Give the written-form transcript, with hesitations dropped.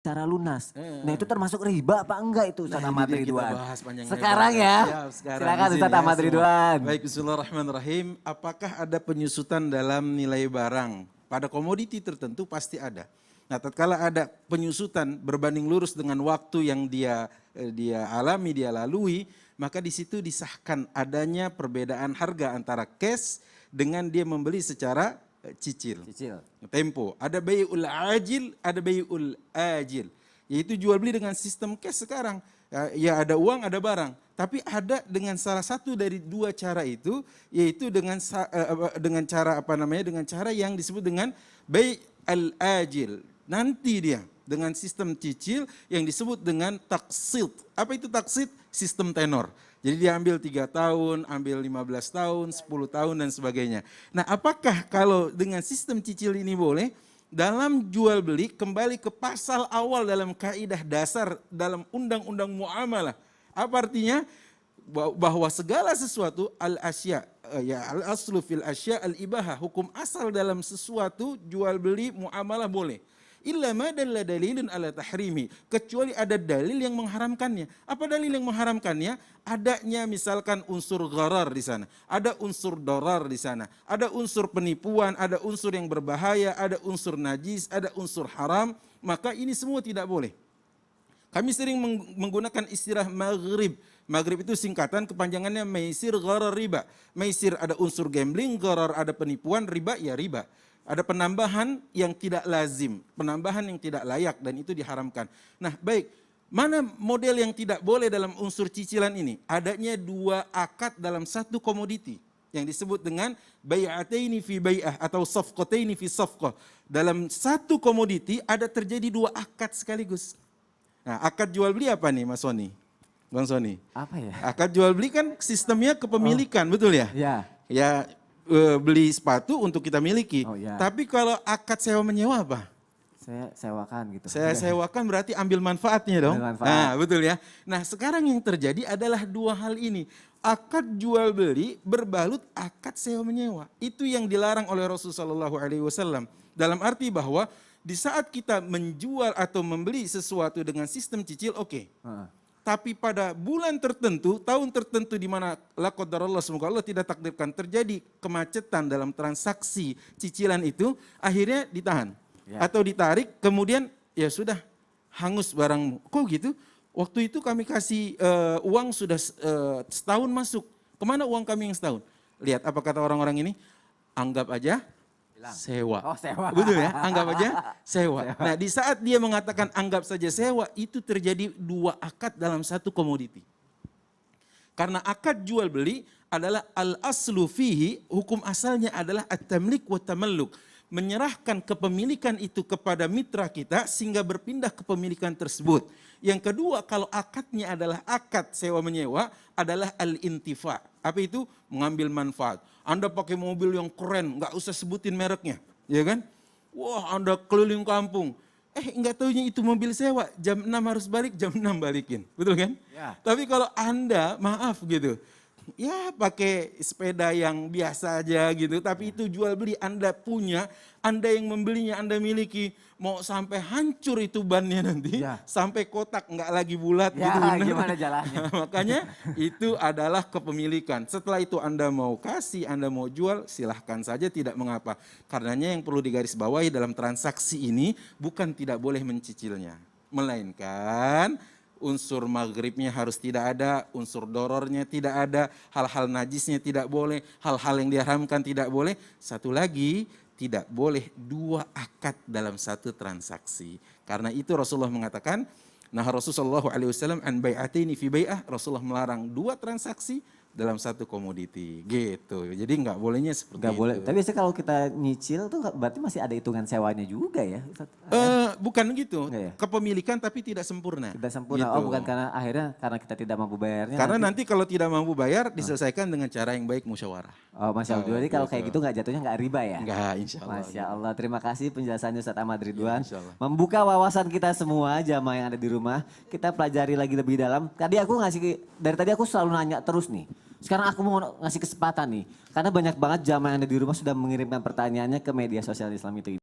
cara lunas. Nah itu termasuk riba apa enggak itu Ustaz Ahmad Ini dia kita Ridwan? bahas panjang Sekarang lebar. ya. Siap, sekarang Silakan di sini Ustaz ya Ahmad semua. Ridwan. Baik, bismillahirrahmanirrahim. Apakah ada penyusutan dalam nilai barang? Pada komoditi tertentu pasti ada. Nah, tatkala ada penyusutan berbanding lurus dengan waktu yang dia alami, dia lalui, maka di situ disahkan adanya perbedaan harga antara cash dengan dia membeli secara cicil. Tempo. Ada bai'ul ajil, ada bai'ul ajil. Yaitu jual beli dengan sistem cash sekarang. Ya ada uang, ada barang. Tapi ada dengan salah satu dari dua cara itu, yaitu dengan cara apa namanya? Dengan cara yang disebut dengan bai'ul ajil. Nanti dia dengan sistem cicil yang disebut dengan taksit. Apa itu taksit? Sistem tenor. Jadi dia ambil 3 tahun, ambil 15 tahun, 10 tahun dan sebagainya. Nah, apakah kalau dengan sistem cicil ini boleh? Dalam jual beli kembali ke pasal awal dalam kaidah dasar dalam undang-undang muamalah. Apa artinya? Bahwa segala sesuatu al-asya, ya al-aslu fil asya al-ibahah, hukum asal dalam sesuatu jual beli muamalah boleh. Illa ma dalla dalilun ala tahrimi, kecuali ada dalil yang mengharamkannya. Apa dalil yang mengharamkannya? Adanya misalkan unsur gharar di sana, ada unsur darar di sana, ada unsur penipuan, ada unsur yang berbahaya, ada unsur najis, ada unsur haram, maka ini semua tidak boleh. Kami sering menggunakan istilah maghrib. Maghrib itu singkatan, kepanjangannya maisir gharar riba. Maisir ada unsur gambling, gharar ada penipuan, riba ya riba. Ada penambahan yang tidak lazim, penambahan yang tidak layak dan itu diharamkan. Nah baik, mana model yang tidak boleh dalam unsur cicilan ini? Adanya 2 akad dalam satu komoditi yang disebut dengan bai'ataini fi bai'ah atau safqataini fi safqah. Dalam satu komoditi ada terjadi 2 akad sekaligus. Nah akad jual beli apa nih Mas Soni? Bang Soni? Apa ya? Akad jual beli kan sistemnya kepemilikan, betul ya? Ya. Ya beli sepatu untuk kita miliki. Ya. Tapi kalau akad sewa menyewa apa? Saya sewakan gitu. Saya sewakan berarti ambil manfaatnya dong. Ambil manfaat. Nah betul ya. Nah sekarang yang terjadi adalah 2 hal ini. Akad jual beli berbalut akad sewa menyewa. Itu yang dilarang oleh Rasulullah SAW. Dalam arti bahwa di saat kita menjual atau membeli sesuatu dengan sistem cicil, oke. Tapi pada bulan tertentu, tahun tertentu di mana la qadarallah, semoga Allah tidak takdirkan, terjadi kemacetan dalam transaksi cicilan itu, akhirnya ditahan atau ditarik, kemudian ya sudah hangus barangmu. Kok gitu? Waktu itu kami kasih uang sudah setahun masuk. Kemana uang kami yang setahun? Lihat apa kata orang-orang ini? Anggap aja sewa. Oh sewa. Betul ya, anggap aja sewa. Nah di saat dia mengatakan anggap saja sewa, itu terjadi 2 akad dalam satu komoditi. Karena akad jual beli adalah al-aslu fihi, hukum asalnya adalah at-tamlik wa tamalluk. Menyerahkan kepemilikan itu kepada mitra kita sehingga berpindah kepemilikan tersebut. Yang kedua, kalau akadnya adalah akad sewa menyewa adalah al-intifa. Apa itu? Mengambil manfaat. Anda pakai mobil yang keren, nggak usah sebutin mereknya, ya kan? Wah, Anda keliling kampung. Nggak taunya itu mobil sewa, jam 6 harus balik, jam 6 balikin. Betul kan? Ya. Tapi kalau Anda, maaf gitu, ya pakai sepeda yang biasa aja gitu, tapi itu jual beli, Anda punya, Anda yang membelinya, Anda miliki, mau sampai hancur itu bannya nanti, sampai kotak nggak lagi bulat gitu. Gimana jalannya? Makanya itu adalah kepemilikan. Setelah itu Anda mau kasih, Anda mau jual, silahkan saja, tidak mengapa. Karenanya yang perlu digarisbawahi dalam transaksi ini bukan tidak boleh mencicilnya, melainkan unsur maghribnya harus tidak ada, unsur dorornya tidak ada, hal-hal najisnya tidak boleh, hal-hal yang diharamkan tidak boleh. Satu lagi, tidak boleh 2 akad dalam satu transaksi. Karena itu Rasulullah mengatakan, nah Rasulullah SAW an bai'ataini fi bai'ah, Rasulullah melarang 2 transaksi dalam satu komoditi gitu. Jadi nggak bolehnya seperti nggak itu. Boleh. Tapi kalau kita nyicil tuh berarti masih ada hitungan sewanya juga ya? Bukan gitu. Ya? Kepemilikan tapi tidak sempurna. Tidak sempurna. Gitu. Bukan karena kita tidak mampu bayarnya. Karena nanti kalau tidak mampu bayar diselesaikan dengan cara yang baik, musyawarah. Oh Masya Allah. Jadi kalau kayak gitu nggak jatuhnya nggak riba ya? Nggak, insya Allah. Masya Allah. Terima kasih penjelasannya Ustaz Ahmad Ridwan. Ya, membuka wawasan kita semua jamaah yang ada di rumah. Kita pelajari lagi lebih dalam. Dari tadi aku selalu nanya terus nih. Sekarang aku mau ngasih kesempatan nih. Karena banyak banget jamaah yang ada di rumah sudah mengirimkan pertanyaannya ke media sosial Islam itu.